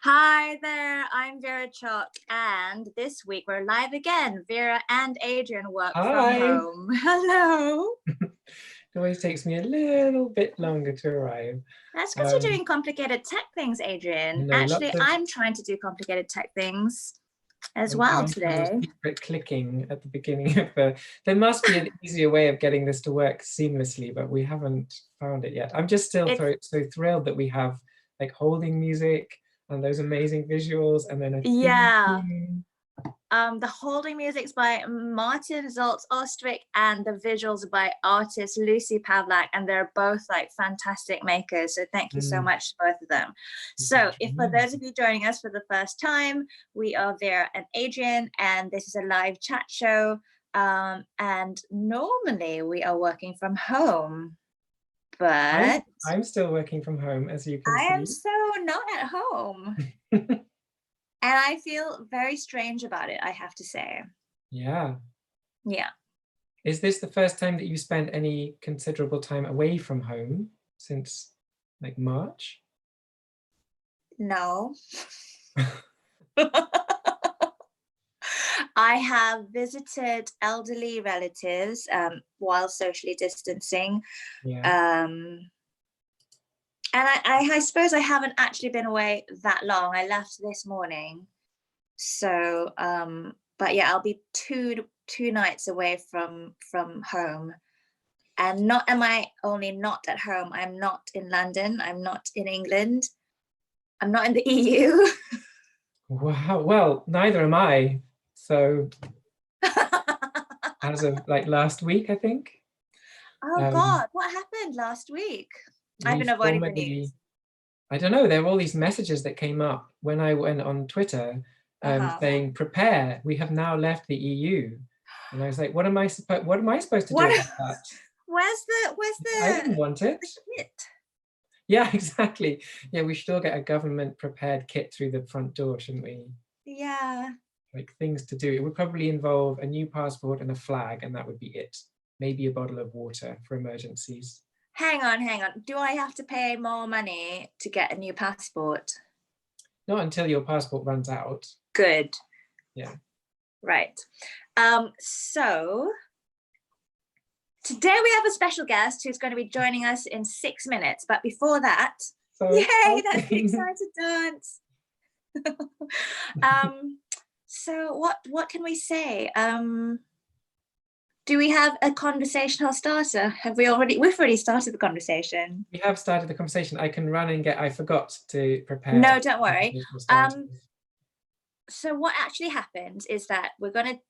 Hi there, I'm Vera Chalk, and this week we're live again. Vera and Adrian work from home. Hello. It always takes me a little bit longer to arrive. That's because you're doing complicated tech things, Adrian. Actually, I'm trying to do complicated tech things as well today. Secret clicking at the beginning of there must be an easier way of getting this to work seamlessly, but we haven't found it yet. I'm just still so thrilled that we have like holding music and those amazing visuals, and then the holding music's by Martin Zoltz-Ostrich, and the visuals by artist Lucy Pavlak, and they're both like fantastic makers, so thank you so much to both of them. So if for those of you joining us for the first time, we are Vera and Adrian, and this is a live chat show, and normally we are working from home, but I'm still working from home, as you can see. I am so not at home. And I feel very strange about it, I have to say. Yeah. Yeah. Is this the first time that you spent any considerable time away from home since like March? No. I have visited elderly relatives while socially distancing. Yeah. And I suppose I haven't actually been away that long. I left this morning. So, but yeah, I'll be two nights away from home. And not am I only not at home, I'm not in London, I'm not in England, I'm not in the EU. Wow, well, neither am I. So as of like last week, I think. Oh God, what happened last week? I've been avoiding the news. I don't know, there were all these messages that came up when I went on Twitter saying, prepare, we have now left the EU. And I was like, what am I supposed to do about that? Where's the I didn't want it. The kit? Yeah, exactly. Yeah, we should all get a government prepared kit through the front door, shouldn't we? Yeah. Like things to do. It would probably involve a new passport and a flag, and that would be it. Maybe a bottle of water for emergencies. Hang on. Do I have to pay more money to get a new passport? Not until your passport runs out. Good. Yeah. Right. So today we have a special guest who's going to be joining us in 6 minutes. But before that, yay, that's the excited dance. So what can we say? Do we have a conversational starter? We've already started the conversation. We have started the conversation. I can run and I forgot to prepare. No, don't worry. So what actually happened is that we're going to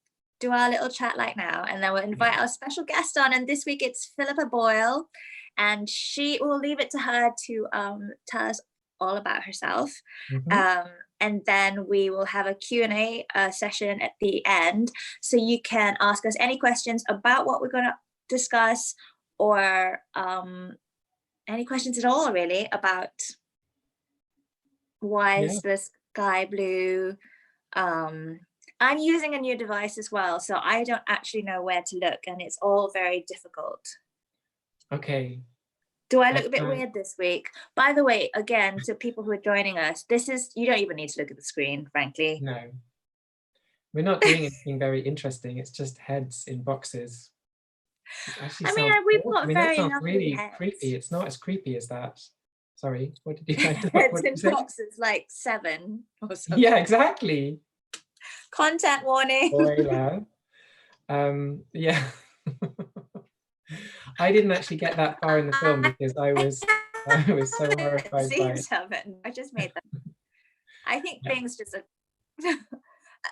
do our little chat like now, and then we'll invite our special guest on. And this week it's Philippa Boyle, and she will leave it to her to tell us all about herself. And then we will have a Q&A session at the end. So you can ask us any questions about what we're going to discuss, or any questions at all, really, about why is the sky blue. I'm using a new device as well, so I don't actually know where to look, and it's all very difficult. Okay. Do I look a bit weird this week? By the way, again, to people who are joining us, you don't even need to look at the screen, frankly. No. We're not doing anything very interesting. It's just heads in boxes. It actually we've got very that sounds lovely really heads. creepy. It's not as creepy as that. Sorry, what did you Heads in boxes like 7 or something. Yeah, exactly. Content warning. Spoiler. Yeah. I didn't actually get that far in the film because I was so horrified by it. I just made that. I think things just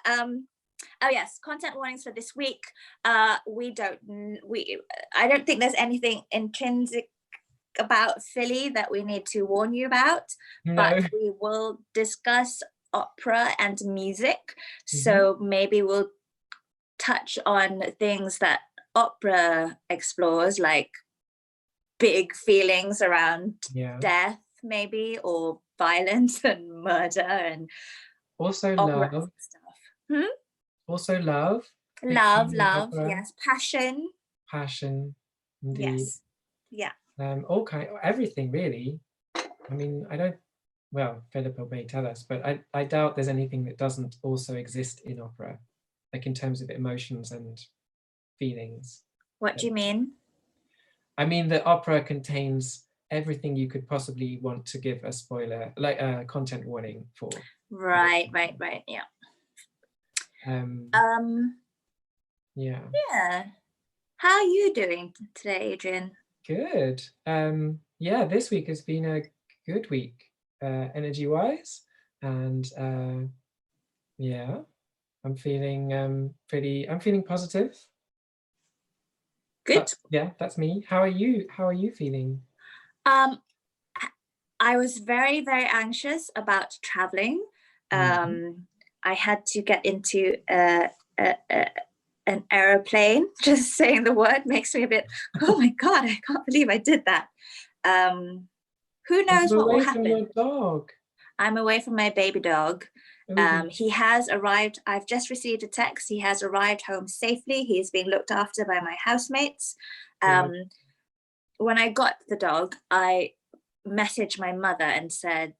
oh yes, content warnings for this week. I don't think there's anything intrinsic about Philly that we need to warn you about, but we will discuss opera and music. So maybe we'll touch on things that opera explores, like big feelings around death, maybe, or violence and murder, and also love stuff. Also love, yes, passion, indeed. Yes, everything really. I mean, Philippa may tell us, but I doubt there's anything that doesn't also exist in opera, like in terms of emotions and feelings. What do you mean? I mean, the opera contains everything you could possibly want to give a spoiler, like a content warning for. Right, yeah. Yeah. How are you doing today, Adrian? Good. This week has been a good week, energy-wise, and I'm feeling positive. Good. That's me. How are you feeling? I was very, very anxious about traveling. I had to get into an aeroplane. Just saying the word makes me a bit, oh my God, I can't believe I did that. Who knows what will happen? Your dog. I'm away from my baby dog. He has arrived. I've just received a text. He has arrived home safely. He's being looked after by my housemates. When I got the dog, I messaged my mother and said,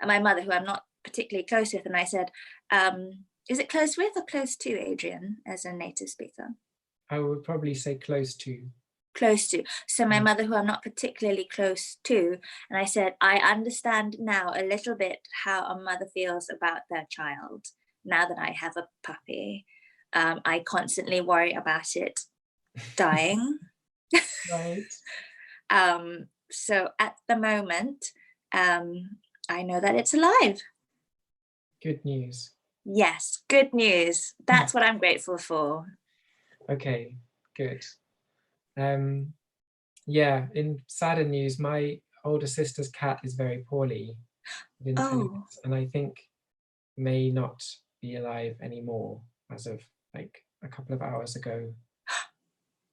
my mother, who I'm not particularly close with, and I said, is it close with or close to, Adrian, as a native speaker? I would probably say close to. Close to. So my mother, who I'm not particularly close to, and I said, I understand now a little bit how a mother feels about their child now that I have a puppy. I constantly worry about it dying. Right. So at the moment, I know that it's alive. Good news. Yes, good news. That's what I'm grateful for. Okay, good. In sadder news, my older sister's cat is very poorly, and I think may not be alive anymore as of like a couple of hours ago.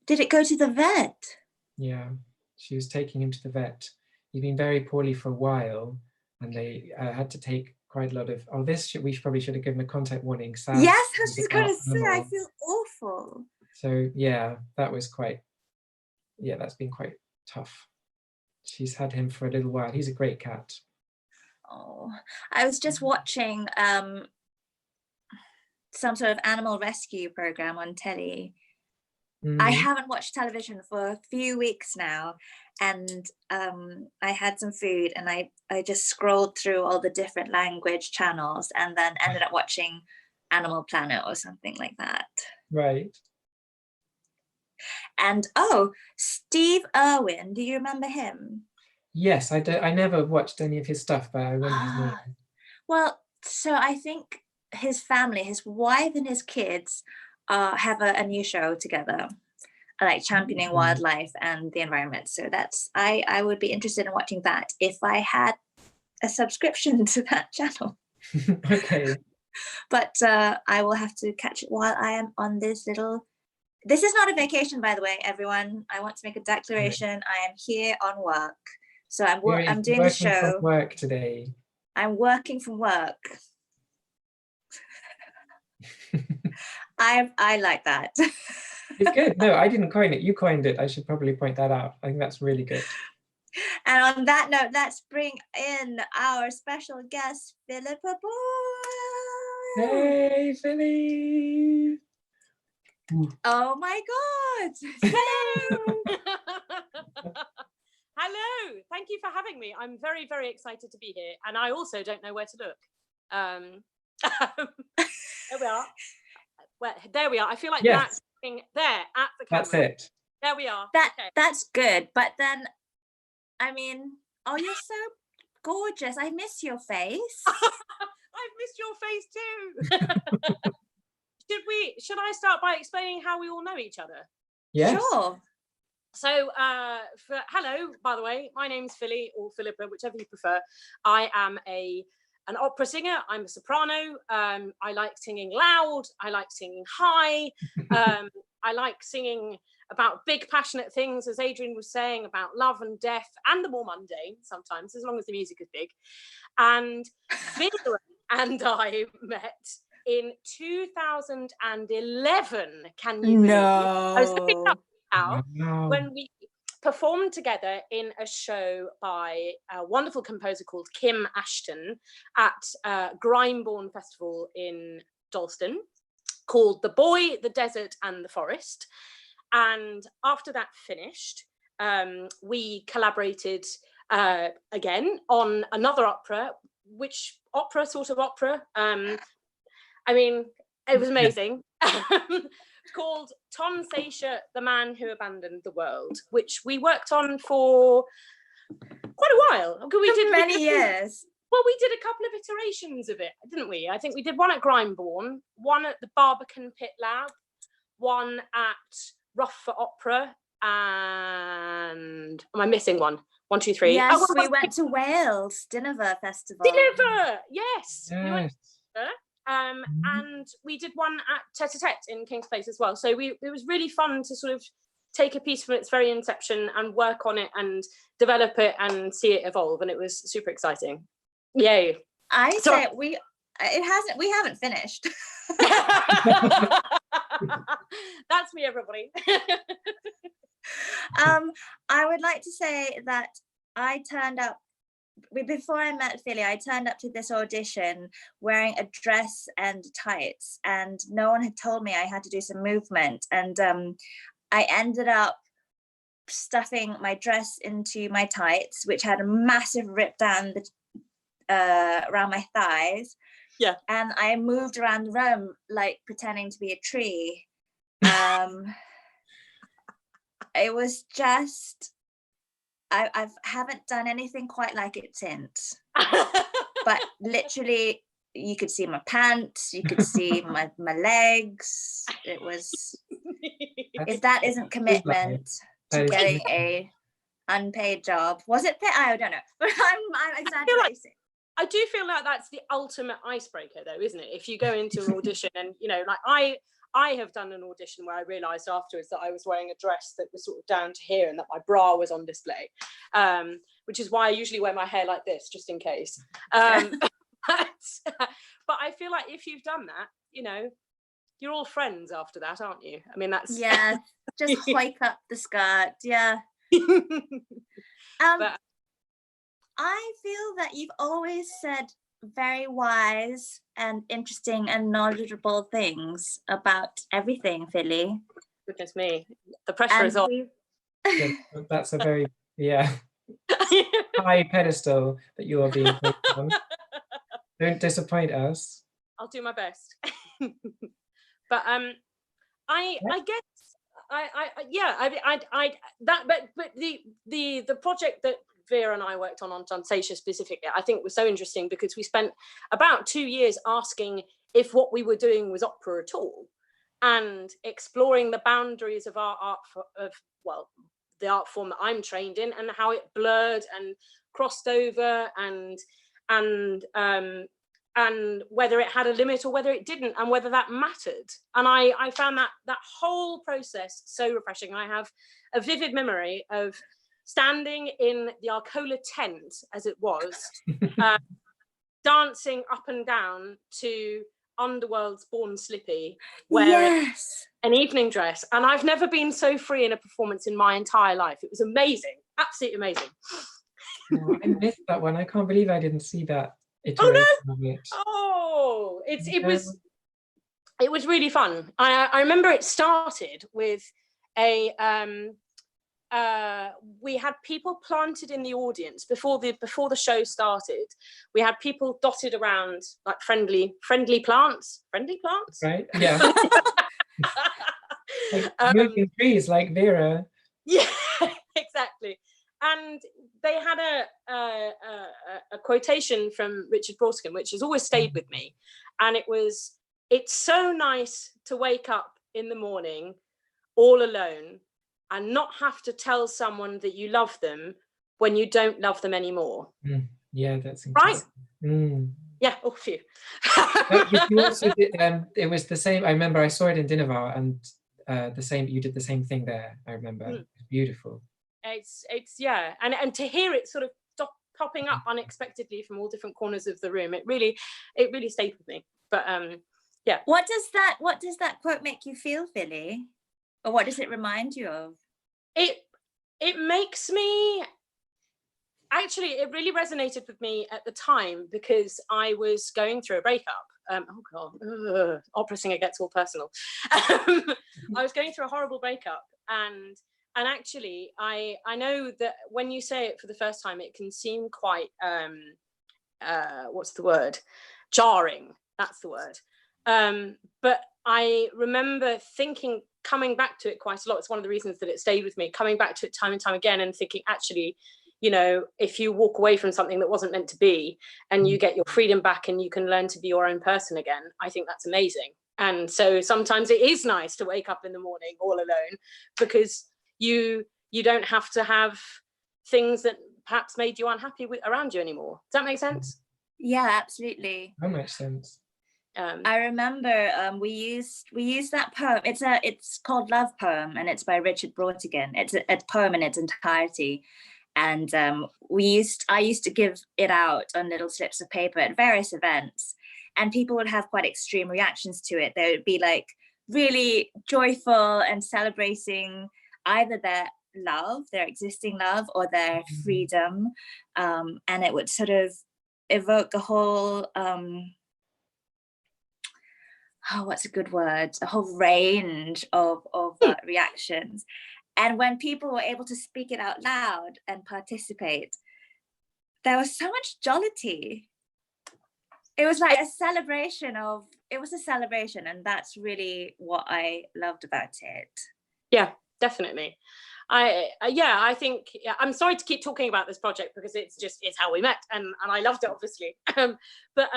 Did it go to the vet? Yeah, she was taking him to the vet. He'd been very poorly for a while, and they had to take quite a lot of. We probably should have given a content warning. Yes, I was just going to say, I feel awful. So that was that's been quite tough. She's had him for a little while. He's a great cat. Oh, I was just watching some sort of animal rescue program on telly. I haven't watched television for a few weeks now, and I had some food, and I just scrolled through all the different language channels, and then ended up watching Animal Planet or something like that. Right. And Steve Irwin, do you remember him? Yes, I never watched any of his stuff, but I remember his name. Well, so I think his family, his wife and his kids have a new show together, like championing wildlife and the environment. So that's I would be interested in watching that if I had a subscription to that channel. Okay. But I will have to catch it while I am on this little. This is not a vacation, by the way, everyone. I want to make a declaration. I am here on work. So I'm doing the show. From work today. I'm working from work. I like that. It's good. No, I didn't coin it. You coined it. I should probably point that out. I think that's really good. And on that note, let's bring in our special guest, Philippa Boyle. Hey, Philly. Oh my God. Hello. Hello, thank you for having me. I'm very, very excited to be here. And I also don't know where to look. There we are. There we are. I feel like that's there at the camera. That's it. There we are. That's good. But then, I mean, oh, you're so gorgeous. I miss your face. I've missed your face too. Should I start by explaining how we all know each other? Yes. Sure. So, hello, by the way, my name's Philly, or Philippa, whichever you prefer. I am an opera singer. I'm a soprano. I like singing loud. I like singing high. I like singing about big, passionate things, as Adrian was saying, about love and death, and the more mundane sometimes, as long as the music is big. And Vera and I met in 2011. Can you believe? I was looking up now when we performed together in a show by a wonderful composer called Kim Ashton at Grimebourne Festival in Dalston, called The Boy, the Desert and the Forest. And after that finished, we collaborated again on another opera. Which opera? Sort of opera. I mean, it was amazing. Called Tom Saysher, The Man Who Abandoned the World, which we worked on for quite a while. We did many years. Well, we did a couple of iterations of it, didn't we? I think we did one at Grimebourne, one at the Barbican Pit Lab, one at Rough for Opera, and am I missing one? 1, 2, 3. Yes, we went to Wales, Dinnerver Festival. Dinnerver, yes. We went to Dinnerver. Mm-hmm. And we did one at Tete a Tete in King's Place as well. So it was really fun to sort of take a piece from its very inception and work on it and develop it and see it evolve. And it was super exciting. Yay. I say we haven't finished. That's me, everybody. I would like to say that I turned up before I met Philly. I turned up to this audition wearing a dress and tights, and no one had told me I had to do some movement, and I ended up stuffing my dress into my tights, which had a massive rip down around my thighs. Yeah. And I moved around the room like pretending to be a tree. It was just, I haven't done anything quite like it since. But literally, you could see my pants, you could see my legs. It was, if that isn't commitment to getting a unpaid job. Was it? I don't know, but I'm exaggerating. I do feel like that's the ultimate icebreaker, though, isn't it? If you go into an audition and, you know, like I have done an audition where I realised afterwards that I was wearing a dress that was sort of down to here and that my bra was on display, which is why I usually wear my hair like this, just in case. But I feel like if you've done that, you know, you're all friends after that, aren't you? I mean, that's... Yeah, just hike up the skirt, yeah. But I feel that you've always said very wise and interesting and knowledgeable things about everything, Philly. Goodness me, the pressure is on. Yeah, that's a very high pedestal that you are being put on. Don't disappoint us. I'll do my best. But I the project that Vera and I worked on Saysher specifically, I think was so interesting because we spent about 2 years asking if what we were doing was opera at all, and exploring the boundaries of our art the art form that I'm trained in, and how it blurred and crossed over, and whether it had a limit or whether it didn't, and whether that mattered. And I found that whole process so refreshing. I have a vivid memory of standing in the Arcola tent, as it was, dancing up and down to Underworld's Born Slippy, wearing an evening dress. And I've never been so free in a performance in my entire life. It was amazing, absolutely amazing. Oh, I missed that one. I can't believe I didn't see that iteration of it. Oh, it was really fun. I remember it started with a we had people planted in the audience before the show started. We had people dotted around like friendly plants. Right? Yeah. Like moving trees like Vera. Yeah, exactly. And they had a quotation from Richard Brautigan, which has always stayed with me. And it was, "It's so nice to wake up in the morning all alone and not have to tell someone that you love them when you don't love them anymore." Yeah, that's right. Yeah. Oh, phew. But you also did, it was the same. I remember I saw it in Dinnervar, and you did the same thing there. I remember. It's beautiful. It's yeah, and to hear it sort of popping up unexpectedly from all different corners of the room, it really stayed with me. But yeah. What does that quote make you feel, Philly? Or what does it remind you of? It makes me, actually, it really resonated with me at the time because I was going through a breakup. Oh God, opera singer gets all personal. I was going through a horrible breakup, and actually, I know that when you say it for the first time, it can seem quite what's the word? Jarring. That's the word. But I remember coming back to it quite a lot. It's one of the reasons that it stayed with me, coming back to it time and time again and thinking, actually, you know, if you walk away from something that wasn't meant to be and you get your freedom back and you can learn to be your own person again, I think that's amazing. And so sometimes it is nice to wake up in the morning all alone because you don't have to have things that perhaps made you unhappy around you anymore. Does that make sense? Yeah, absolutely. That makes sense. I remember we used that poem. It's called Love Poem, and it's by Richard Brautigan. It's a poem in its entirety, and I used to give it out on little slips of paper at various events, and people would have quite extreme reactions to it. They would be like really joyful and celebrating either their love, their existing love, or their freedom, and it would sort of evoke a whole what's a good word? A whole range of reactions. And when people were able to speak it out loud and participate, there was so much jollity. It was like a celebration, and that's really what I loved about it. Yeah, definitely. I think, I'm sorry to keep talking about this project because it's how we met, and I loved it, obviously. But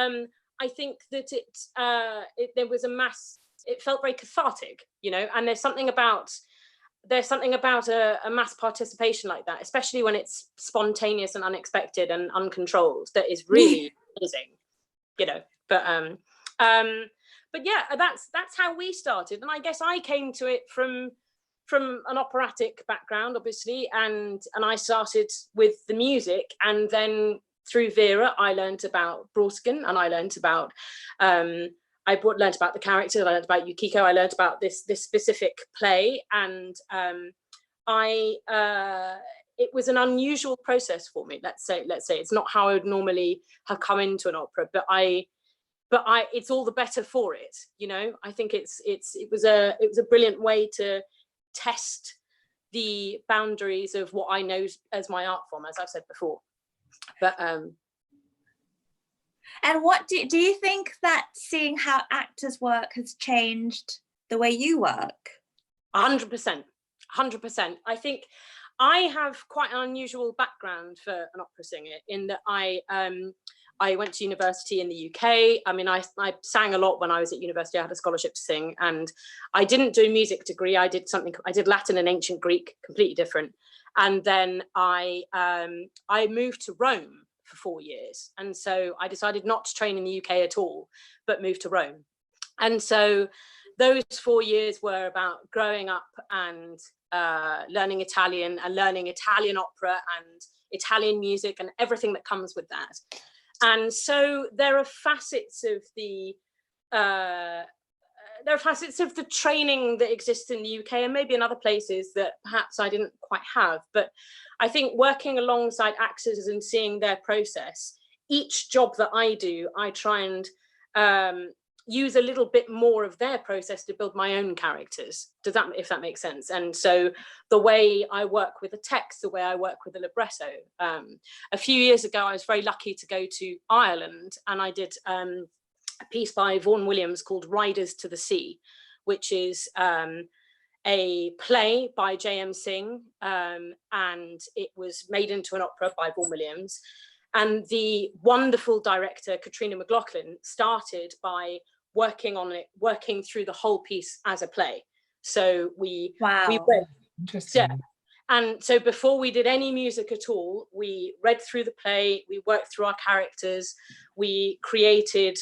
I think that there was it felt very cathartic, you know, and there's something about a mass participation like that, especially when it's spontaneous and unexpected and uncontrolled, that is really amazing, you know. But yeah, that's how we started, and I guess I came to it from an operatic background, obviously, and I started with the music, and then through Vera, I learned about Brautigan, and I learned about learned about the character, I learned about Yukiko, I learned about this specific play, and it was an unusual process for me. Let's say it's not how I would normally have come into an opera, but it's all the better for it, you know. I think it was a brilliant way to test the boundaries of what I know as my art form, as I've said before. But and what do you think that seeing how actors work has changed the way you work? 100%. I think I have quite an unusual background for an opera singer in that I went to university in the UK. I mean, I sang a lot when I was at university. I had a scholarship to sing, and I didn't do a music degree. I did Latin and ancient Greek, completely different. And then I moved to Rome for 4 years. And so I decided not to train in the UK at all, but moved to Rome. And so those 4 years were about growing up and learning Italian and learning Italian opera and Italian music and everything that comes with that. And so there are facets of the there are facets of the training that exists in the UK and maybe in other places that perhaps I didn't quite have. But I think working alongside actors and seeing their process, each job that I do, I try and use a little bit more of their process to build my own characters. If that makes sense? And so the way I work with a text, the way I work with a libretto. A few years ago, I was very lucky to go to Ireland, and I did a piece by Vaughan Williams called Riders to the Sea, which is a play by J.M. Singh, and it was made into an opera by Vaughan Williams. And the wonderful director, Katrina McLaughlin, started by working on it, working through the whole piece as a play. So we read, Interesting. yeah. And so before we did any music at all, we read through the play, we worked through our characters, we created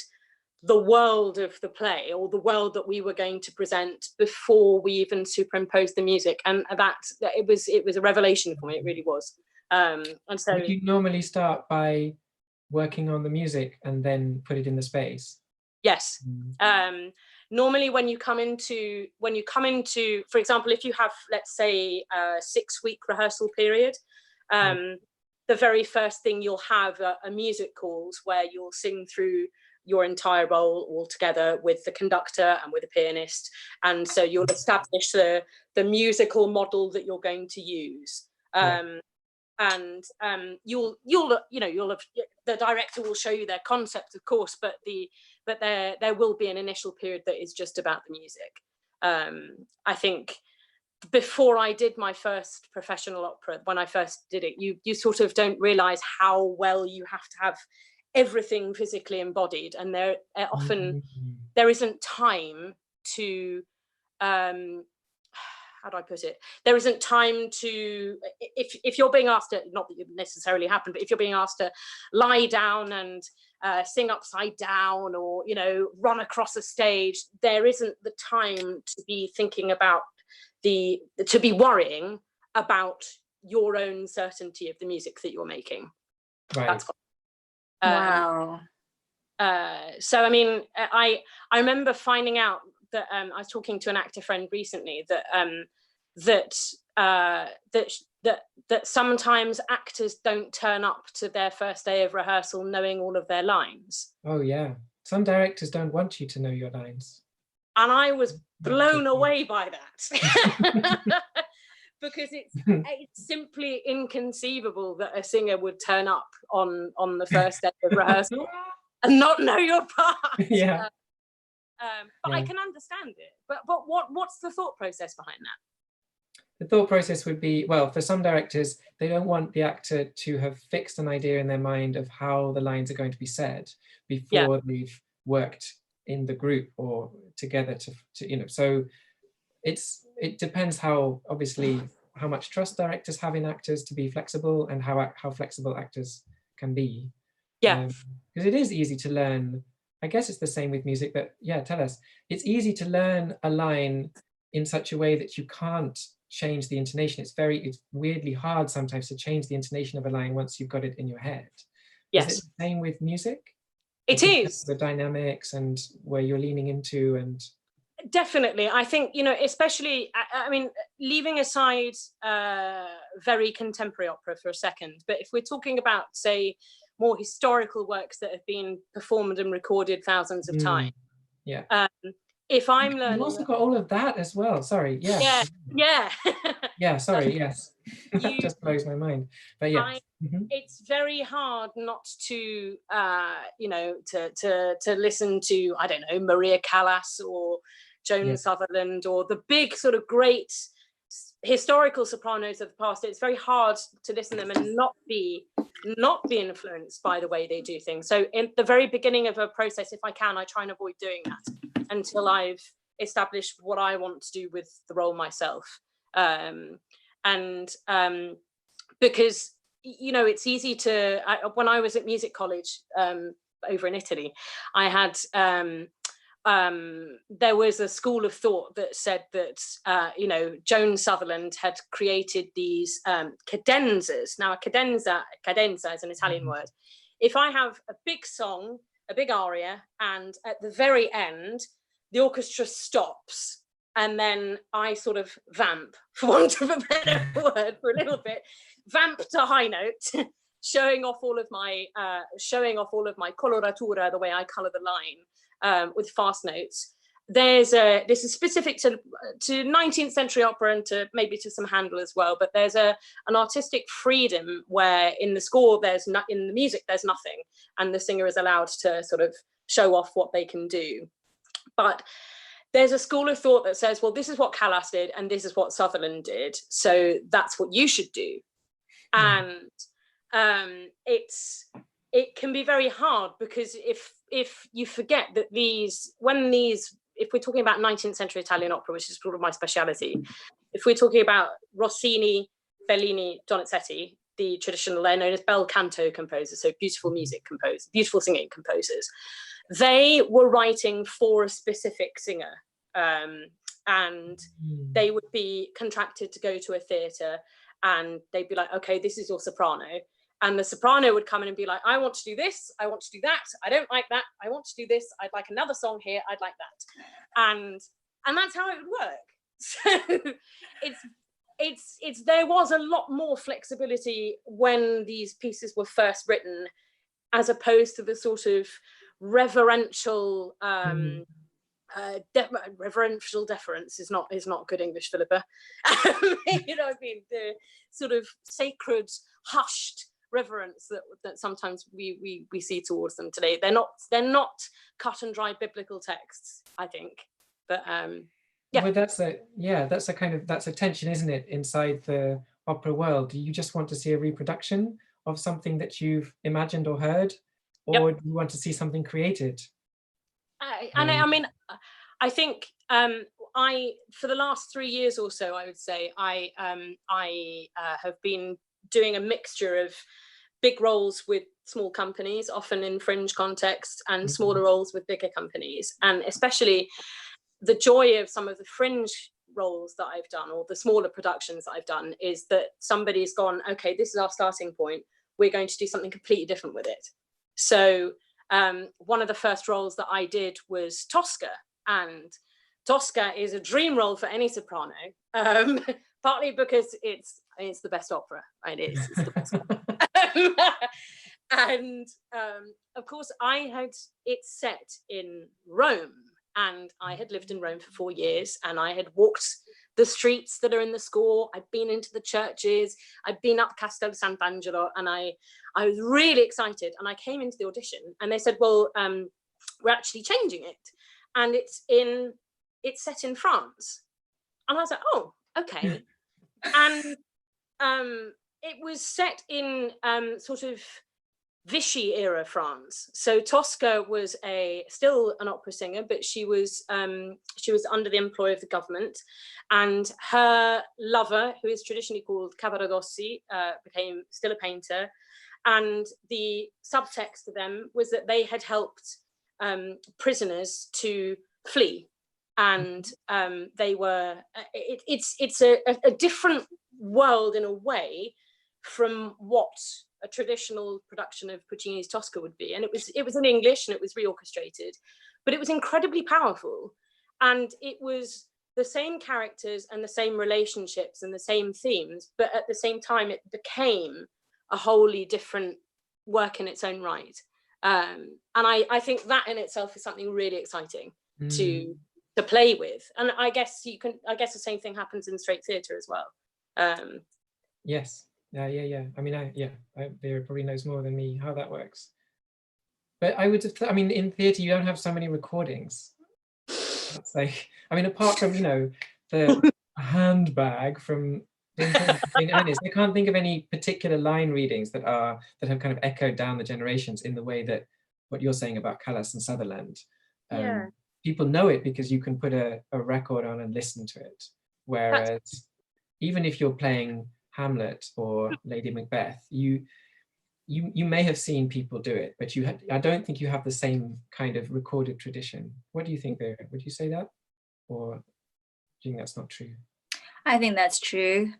the world of the play, or the world that we were going to present, before we even superimposed the music. And it was a revelation for me. It really was. And so, would you normally start by working on the music and then put it in the space? Yes. Normally when you come into, for example, if you have, let's say, a 6-week rehearsal period, the very first thing you'll have are music calls where you'll sing through your entire role all together with the conductor and with a pianist. And so you'll establish the musical model that you're going to use. And you'll have, the director will show you their concept, of course, but there will be an initial period that is just about the music. I think before I did my first professional opera, when I first did it, you sort of don't realize how well you have to have everything physically embodied, and there often there isn't time to how do I put it? There isn't time to, if you're being asked to, not that it necessarily happened, but if you're being asked to lie down and sing upside down, or run across a stage, there isn't the time to be thinking about to be worrying about your own certainty of the music that you're making. Right. That's wow. So I mean, I remember finding out that I was talking to an actor friend recently that sometimes actors don't turn up to their first day of rehearsal knowing all of their lines. Oh yeah, some directors don't want you to know your lines. And I was blown away by that. Because it's simply inconceivable that a singer would turn up on the first day of rehearsal and not know your part. Yeah. But yeah. I can understand it. But what's the thought process behind that? The thought process would be, well, for some directors, they don't want the actor to have fixed an idea in their mind of how the lines are going to be said before they've worked in the group or together to so it depends how much trust directors have in actors to be flexible, and how flexible actors can be. Yeah. Because it is easy to learn. I guess it's the same with music, but yeah, tell us. It's easy to learn a line in such a way that you can't change the intonation. It's weirdly hard sometimes to change the intonation of a line once you've got it in your head. Yes. Is it the same with music? It is. The dynamics and where you're leaning into and... Definitely. I think, especially, I mean, leaving aside very contemporary opera for a second, but if we're talking about, say, more historical works that have been performed and recorded thousands of times. Yeah. If I'm learning... You've also got all of that as well. Sorry. Yeah. Yeah. Yeah, sorry. Yes. That just blows my mind. But yeah. It's very hard not to, to listen to, I don't know, Maria Callas or Joan Sutherland, or the big sort of great historical sopranos of the past. It's very hard to listen to them and not be influenced by the way they do things. So in the very beginning of a process, if I can, I try and avoid doing that until I've established what I want to do with the role myself. Because it's easy to, when I was at music college over in Italy, I had there was a school of thought that said that Joan Sutherland had created these cadenzas. Now a cadenza is an Italian word. If I have a big song, a big aria, and at the very end the orchestra stops, and then I sort of vamp, for want of a better word, for a little bit, vamp to high note, showing off all of my coloratura, the way I colour the line, with fast notes. This is specific to 19th century opera and to maybe to some Handel as well, but there's an artistic freedom where in the score in the music there's nothing, and the singer is allowed to sort of show off what they can do. But there's a school of thought that says, well, this is what Callas did and this is what Sutherland did, so that's what you should do. And it can be very hard, because if you forget that if we're talking about 19th century Italian opera, which is sort of my speciality, if we're talking about Rossini, Bellini, Donizetti, the traditional, they're known as bel canto composers, so beautiful music composers, beautiful singing composers, they were writing for a specific singer, and they would be contracted to go to a theatre, and they'd be like, okay, this is your soprano. And the soprano would come in and be like, I want to do this, I want to do that, I don't like that, I want to do this, I'd like another song here, I'd like that. And that's how it would work. So there was a lot more flexibility when these pieces were first written, as opposed to the sort of reverential reverential deference is not good English, Philippa. You know what I mean? The sort of sacred, hushed reverence that sometimes we see towards them today. They're not cut and dry biblical texts, I think. But yeah. Well, that's a tension, isn't it, inside the opera world? Do you just want to see a reproduction of something that you've imagined or heard, or do you want to see something created? I mean, I think for the last 3 years or so, I would say I have been doing a mixture of big roles with small companies, often in fringe contexts, and smaller roles with bigger companies. And especially the joy of some of the fringe roles that I've done, or the smaller productions that I've done, is that somebody's gone, okay, this is our starting point, we're going to do something completely different with it. So one of the first roles that I did was Tosca, and Tosca is a dream role for any soprano, partly because it's the best opera. It's the best opera. And of course, it's set in Rome, and I had lived in Rome for 4 years, and I had walked the streets that are in the score. I'd been into the churches, I'd been up Castel Sant'Angelo, and I was really excited. And I came into the audition, and they said, well, we're actually changing it, and it's set in France. And I was like, oh, okay. And it was set in sort of Vichy era France. So Tosca was still an opera singer, but she was under the employ of the government, and her lover, who is traditionally called Cavaradossi, became still a painter. And the subtext to them was that they had helped prisoners to flee, and they were. It's a different world in a way from what a traditional production of Puccini's Tosca would be. And it was in English, and it was reorchestrated, but it was incredibly powerful. And it was the same characters and the same relationships and the same themes, but at the same time, it became a wholly different work in its own right. And I think that in itself is something really exciting to play with. And I guess the same thing happens in straight theatre as well. Yes. Yeah. I mean, Vera probably knows more than me how that works. But I would have in theatre, you don't have so many recordings. It's like, apart from, the handbag from Ernest, I can't think of any particular line readings that have kind of echoed down the generations in the way that what you're saying about Callas and Sutherland. People know it because you can put a record on and listen to it. Whereas even if you're playing Hamlet or Lady Macbeth, you may have seen people do it, but I don't think you have the same kind of recorded tradition. What do you think, Vera? Would you say that, or do you think that's not true? I think that's true,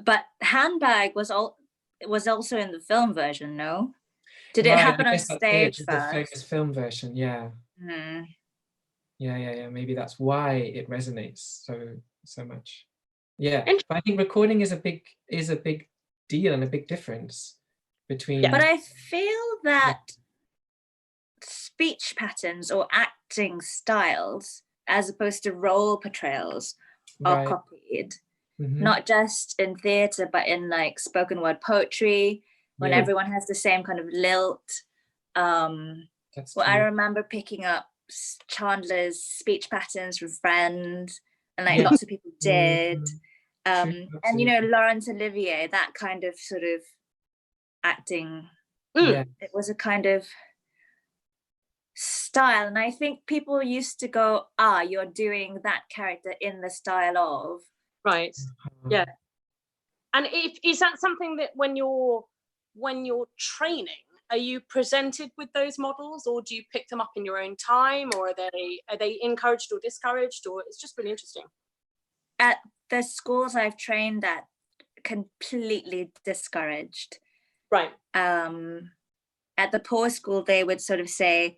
but handbag was also in the film version. No, did it happen on stage first? The famous film version, yeah. Yeah. Maybe that's why it resonates so much. Yeah, but I think recording is a big deal and a big difference between. But I feel that speech patterns or acting styles, as opposed to role portrayals, are copied. Not just in theatre, but in like spoken word poetry, when everyone has the same kind of lilt. I remember picking up Chandler's speech patterns from Friends, and like lots of people did. And you know, Laurence Olivier, that kind of sort of acting, it was a kind of style. And I think people used to go, you're doing that character in the style of. Right. Yeah. And is that something that when you're training, are you presented with those models, or do you pick them up in your own time, or are they encouraged or discouraged, or it's just really interesting? At the schools I've trained at, completely discouraged. Right. At the poor school, they would sort of say,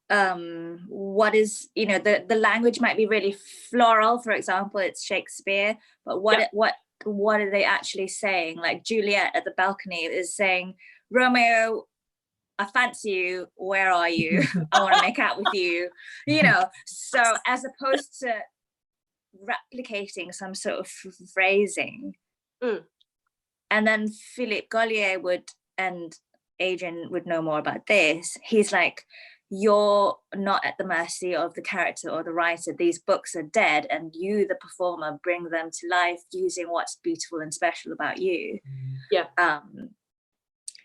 what is, you know, the language might be really floral, for example, it's Shakespeare, but what are they actually saying? Like Juliet at the balcony is saying, Romeo, I fancy you, where are you? I want to make out with you, you know. So as opposed to replicating some sort of phrasing. And then Philippe Gollier would, and Adrian would know more about this, he's like, you're not at the mercy of the character or the writer. These books are dead, and you, the performer, bring them to life using what's beautiful and special about you.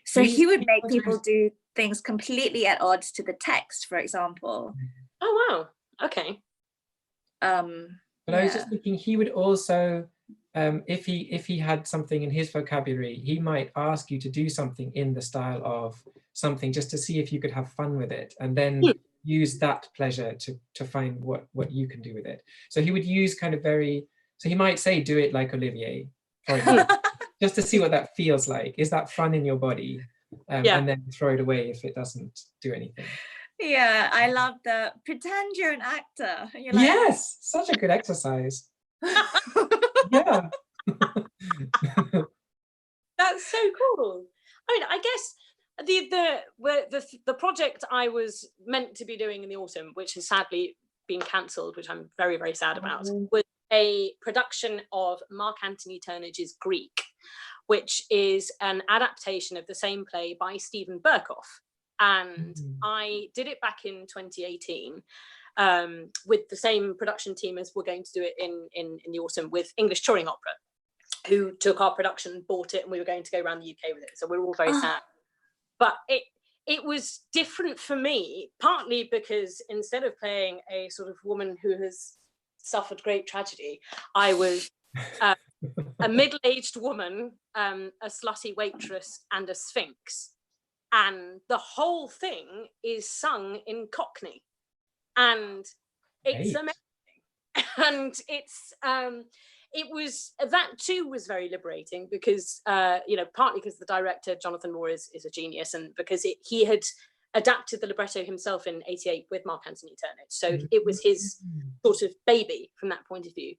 So he would make people do things completely at odds to the text, for example. Oh wow, okay. But I was just thinking, he would also, if he had something in his vocabulary, he might ask you to do something in the style of something, just to see if you could have fun with it, and then use that pleasure to find what you can do with it. So he would use kind of so he might say, do it like Olivier, for example, just to see what that feels like. Is that fun in your body? And then throw it away if it doesn't do anything. Yeah, I love the pretend you're an actor. You're like, yes, such a good exercise. Yeah. That's so cool. I mean, I guess the project I was meant to be doing in the autumn, which has sadly been cancelled, which I'm very, very sad about, was a production of Mark Anthony Turnage's Greek, which is an adaptation of the same play by Stephen Berkoff. And I did it back in 2018 with the same production team as we're going to do it in the autumn, with English Touring Opera, who took our production, bought it, and we were going to go around the UK with it. So we were all very sad. But it was different for me, partly because instead of playing a sort of woman who has suffered great tragedy, I was a middle-aged woman, a slutty waitress, and a sphinx. And the whole thing is sung in Cockney. And it's amazing. And it's it was, that too was very liberating, because you know, partly because the director Jonathan Moore is a genius, and because he had adapted the libretto himself in '88 with Mark Anthony Turnage, so it was his sort of baby from that point of view.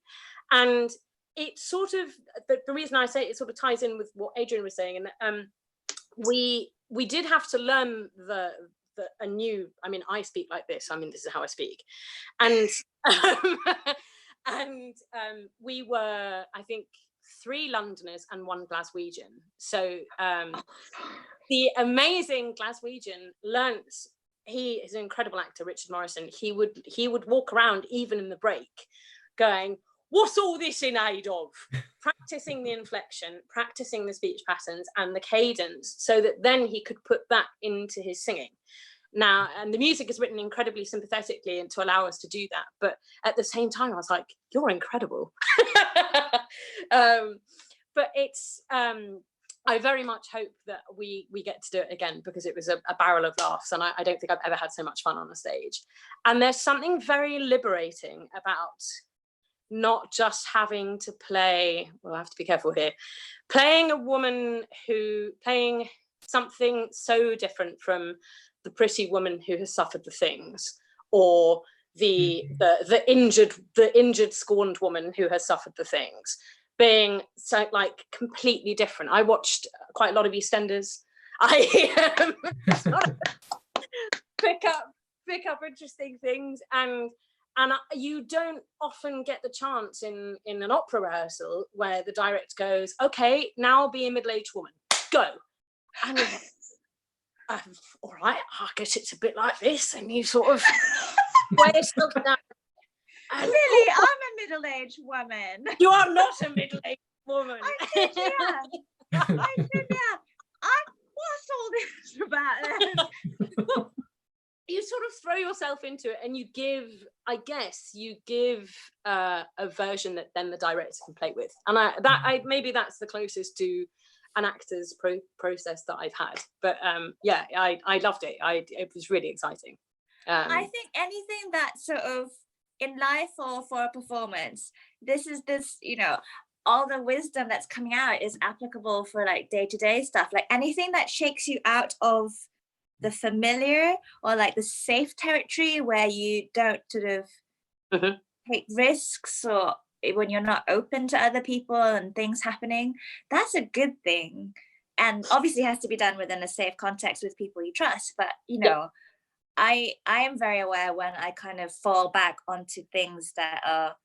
And it sort of, the reason I say it sort of ties in with what Adrian was saying, and we did have to learn a new, I mean, I speak like this, I mean, this is how I speak, and and we were, I think, 3 Londoners and 1 Glaswegian. So the amazing Glaswegian learnt, he is an incredible actor, Richard Morrison. He would walk around even in the break going, what's all this in aid of? Practicing the inflection, practicing the speech patterns and the cadence, so that then he could put that into his singing. Now, and the music is written incredibly sympathetically and to allow us to do that. But at the same time, I was like, you're incredible. But it's, I very much hope that we get to do it again, because it was a barrel of laughs, and I don't think I've ever had so much fun on a stage. And there's something very liberating about not just having to play, well, I have to be careful here, playing a woman playing something so different from the pretty woman who has suffered the things, or the injured, scorned woman who has suffered the things, being so like completely different. I watched quite a lot of EastEnders. I sort of pick up interesting things, and you don't often get the chance in an opera rehearsal where the director goes, okay, now be a middle-aged woman, go. And you're like, all right, I guess it's a bit like this, and you sort of weigh yourself down. Really, I'm a middle-aged woman. You are not a middle-aged woman. I did, yeah. I did, yeah. What's all this about? You sort of throw yourself into it, and you give a version that then the director can play with. And maybe that's the closest to an actor's process that I've had. But yeah, I loved it. It was really exciting. I think anything that sort of in life or for a performance, this, you know, all the wisdom that's coming out is applicable for like day-to-day stuff. Like anything that shakes you out of the familiar or like the safe territory where you don't sort of take risks, or when you're not open to other people and things happening, that's a good thing. And obviously it has to be done within a safe context with people you trust. But you know, I am very aware when I kind of fall back onto things that are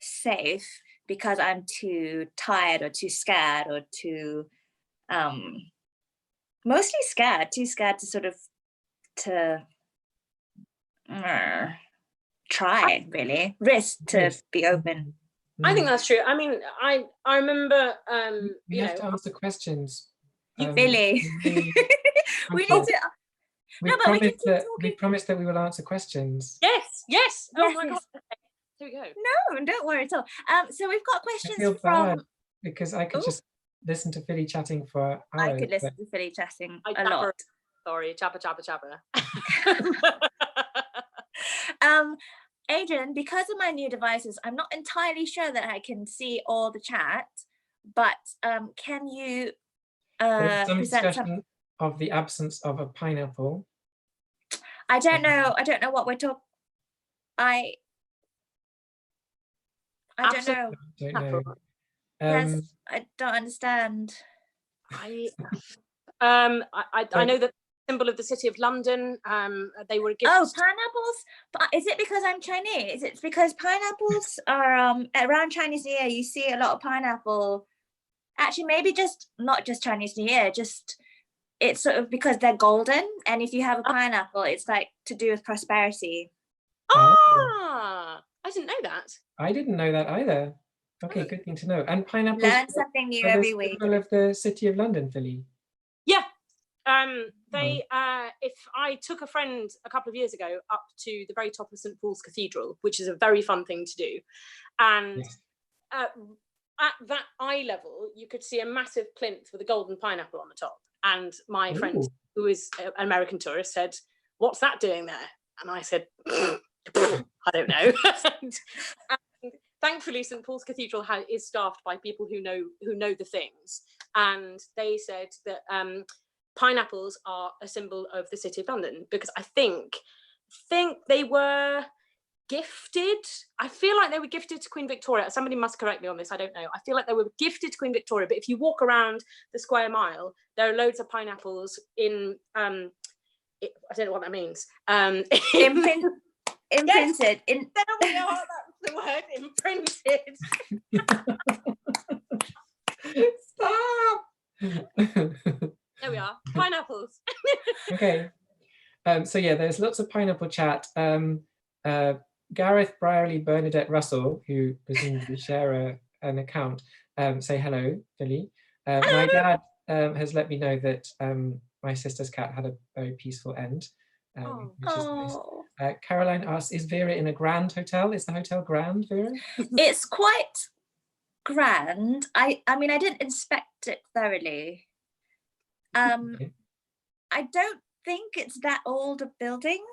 safe because I'm too tired or too scared or too mostly too scared to sort of try, really risk to be open. I think that's true. I mean, I remember we have to answer questions. Really? We need to. We promised that we will answer questions. Yes. Oh my God. Here we go. No, don't worry at all. So we've got questions I feel from. bad because I could just listen to Philly chatting for hours. I could listen to Philly chatting a lot. Sorry, chappa. Adrian, because of my new devices, I'm not entirely sure that I can see all the chat, but can you There's some present discussion of the absence of a pineapple. I don't know what we're talking. I don't know. Yes, I don't understand. I know that symbol of the City of London. They were given. Oh, pineapples! Is it because I'm Chinese? It's because pineapples are around Chinese New Year. You see a lot of pineapple. Actually, maybe not just Chinese New Year. Just it's sort of because they're golden, and if you have a pineapple, it's like to do with prosperity. I didn't know that. I didn't know that either. Okay, good thing to know. And pineapples. Learn something new every week. Symbol of the City of London, Philly. Yeah. If I took a friend a couple of years ago up to the very top of St. Paul's Cathedral, which is a very fun thing to do, and at that eye level, you could see a massive plinth with a golden pineapple on the top. And my friend, who is an American tourist, said, "What's that doing there?" And I said, "I don't know." And thankfully, St. Paul's Cathedral is staffed by people who know the things, and they said that pineapples are a symbol of the City of London, because I think they were gifted. I feel like they were gifted to Queen Victoria. Somebody must correct me on this. I don't know. I feel like they were gifted to Queen Victoria. But if you walk around the Square Mile, there are loads of pineapples in. I don't know what that means. Imprinted. Yes, there we are. That's the word. Imprinted. Stop. There we are. Pineapples. Okay. So yeah, there's lots of pineapple chat. Gareth Brierley Bernadette Russell, who presumably share an account, say hello, Philly. My dad has let me know that my sister's cat had a very peaceful end, which is nice. Caroline asks, is Vera in a grand hotel? Is the hotel grand, Vera? It's quite grand. I mean, I didn't inspect it thoroughly. I don't think it's that old a building.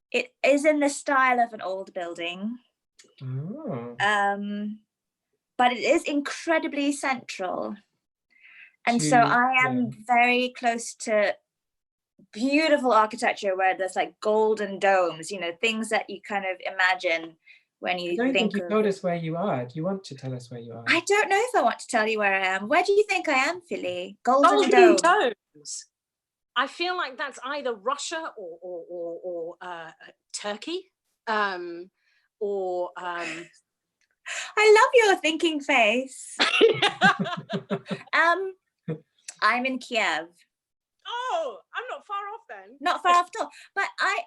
It is in the style of an old building. But it is incredibly central. And so I am very close to beautiful architecture where there's like golden domes, you know, things that you kind of imagine when you I don't think you of... told us where you are. Do you want to tell us where you are? I don't know if I want to tell you where I am. Where do you think I am, Philly? Golden Domes. I feel like that's either Russia or Turkey, or I love your thinking face. I'm in Kiev. Oh, I'm not far off then. Not far off at all. But I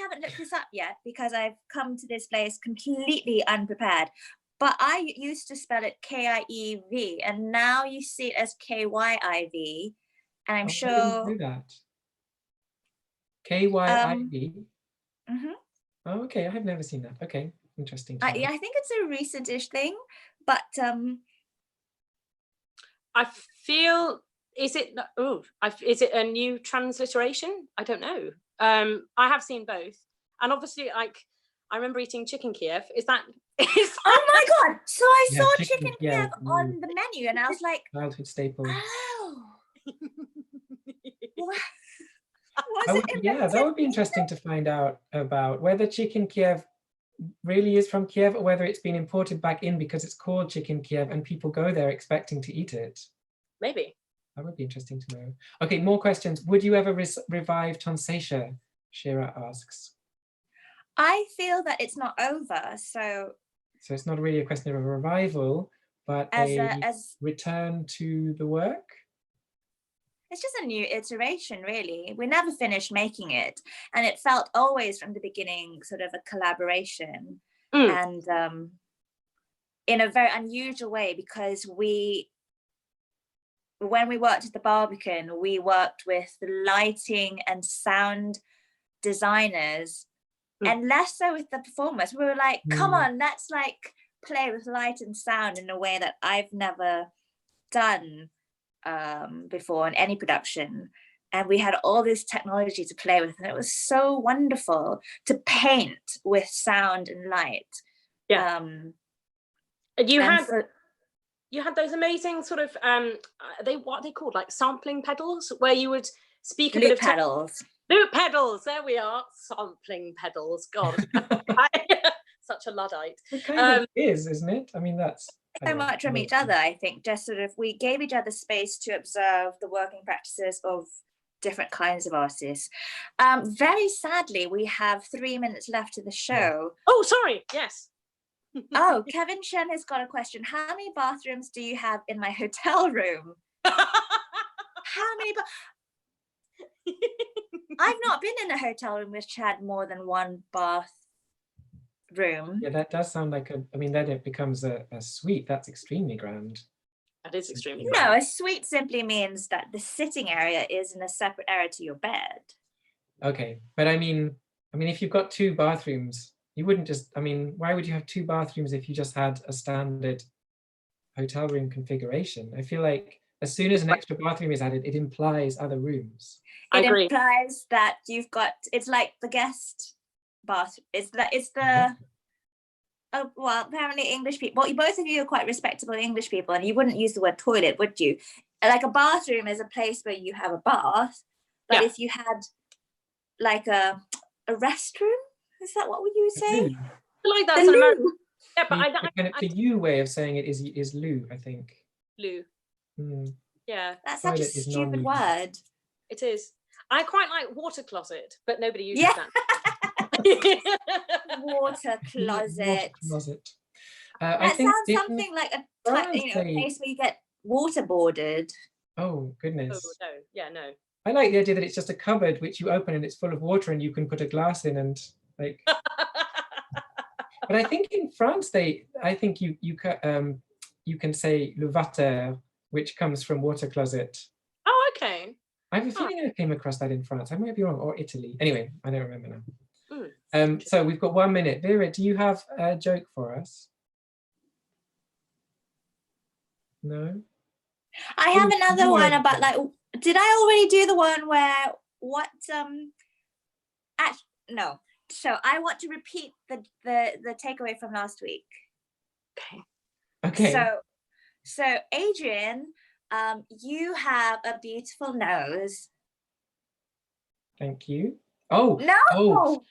haven't looked this up yet because I've come to this place completely unprepared. But I used to spell it K-I-E-V, and now you see it as K-Y-I-V. And I'm sure. I didn't know that. K-Y-I-V. Oh, okay. I have never seen that. Okay, interesting. Yeah, I think it's a recent-ish thing, but I feel. Is it a new transliteration? I don't know. I have seen both, and obviously, like, I remember eating chicken Kiev. Is that? Oh my god! So I saw chicken Kiev on the menu, and I was like, childhood staple. Oh. Yeah, that would be interesting to find out about whether chicken Kiev really is from Kiev or whether it's been imported back in because it's called chicken Kiev and people go there expecting to eat it. Maybe. That would be interesting to know. Okay, more questions. Would you ever revive Tonsesha? Shira asks. I feel that it's not over, so it's not really a question of a revival, but as return to the work? It's just a new iteration, really. We never finished making it, and it felt always from the beginning sort of a collaboration, and in a very unusual way, because when we worked at the Barbican, we worked with the lighting and sound designers, and less so with the performers. We were like, come on, let's like play with light and sound in a way that I've never done before in any production. And we had all this technology to play with, and it was so wonderful to paint with sound and light. Yeah. You had those amazing sort of what are they called, like sampling pedals, where you would speak a bit of pedals. Loop pedals, there we are. Sampling pedals. God, such a Luddite. It kind of is, isn't it? I mean, that's so much from each other. I think just sort of we gave each other space to observe the working practices of different kinds of artists. Very sadly, we have 3 minutes left of the show. Oh, sorry. Yes. Oh, Kevin Shen has got a question. How many bathrooms do you have in my hotel room? How many? I've not been in a hotel room which had more than one bathroom. Yeah, that does sound like I mean, then it becomes a suite. That's extremely grand. That is extremely grand. No, a suite simply means that the sitting area is in a separate area to your bed. Okay, but I mean, if you've got 2 bathrooms, you wouldn't just, why would you have 2 bathrooms if you just had a standard hotel room configuration? I feel like as soon as an extra bathroom is added, it implies other rooms. It implies that you've got, it's like the guest bathroom. Well, apparently English people, well, both of you are quite respectable English people, and you wouldn't use the word toilet, would you? Like a bathroom is a place where you have a bath, but if you had like a restroom, is that what would you say? Like that's an American. Yeah, but the U way of saying it is loo, I think. Loo. Yeah. That's such a stupid word. It is. I quite like water closet, but nobody uses that. Water closet. I think sounds something like a place where you get waterboarded. Oh goodness. Oh no, yeah, no. I like the idea that it's just a cupboard which you open and it's full of water and you can put a glass in and like. But I think in France you can say le water, which comes from water closet. Oh, okay. I have a feeling I came across that in France. I might be wrong, or Italy. Anyway, I don't remember now. So we've got 1 minute. Vera, do you have a joke for us? No? I have another one about like, did I already do the one where no. So I want to repeat the takeaway from last week. Okay. So Adrian, you have a beautiful nose. Thank you. Oh, No.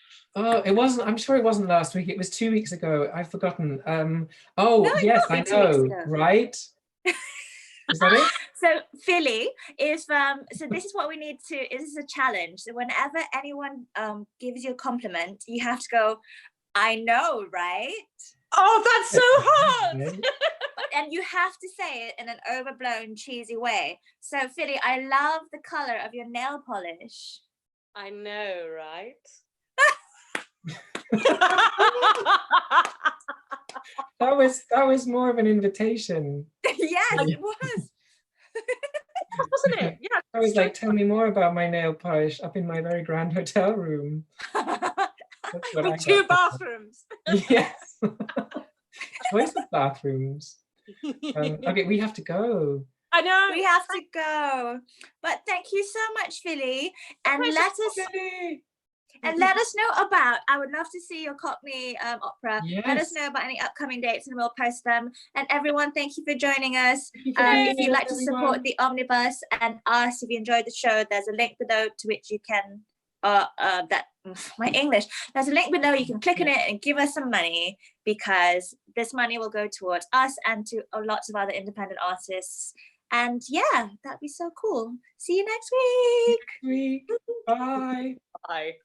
it wasn't, I'm sure it wasn't last week. It was 2 weeks ago. I've forgotten. Oh, No, it yes, can't I be 2 weeks know, ago. right? Is that it? So Philly, if so this is what we need to, this is a challenge. So whenever anyone gives you a compliment, you have to go, I know, right? Oh, that's so hard. And you have to say it in an overblown, cheesy way. So Philly, I love the color of your nail polish. I know, right? That was more of an invitation. Yes, it was. Wasn't it? Yeah. I was like, tell me more about my nail polish up in my very grand hotel room. With 2 bathrooms. Yes. Choice of bathrooms. Okay, we have to go. I know. We have to go. But thank you so much, Philly. And let us know about, I would love to see your Cockney opera. Yes. Let us know about any upcoming dates and we'll post them. And everyone, thank you for joining us. If you'd like to support the Omnibus and us, if you enjoyed the show, there's a link below to which you can, there's a link below, you can click on it and give us some money, because this money will go towards us and to lots of other independent artists. And yeah, that'd be so cool. See you next week. Bye. Bye.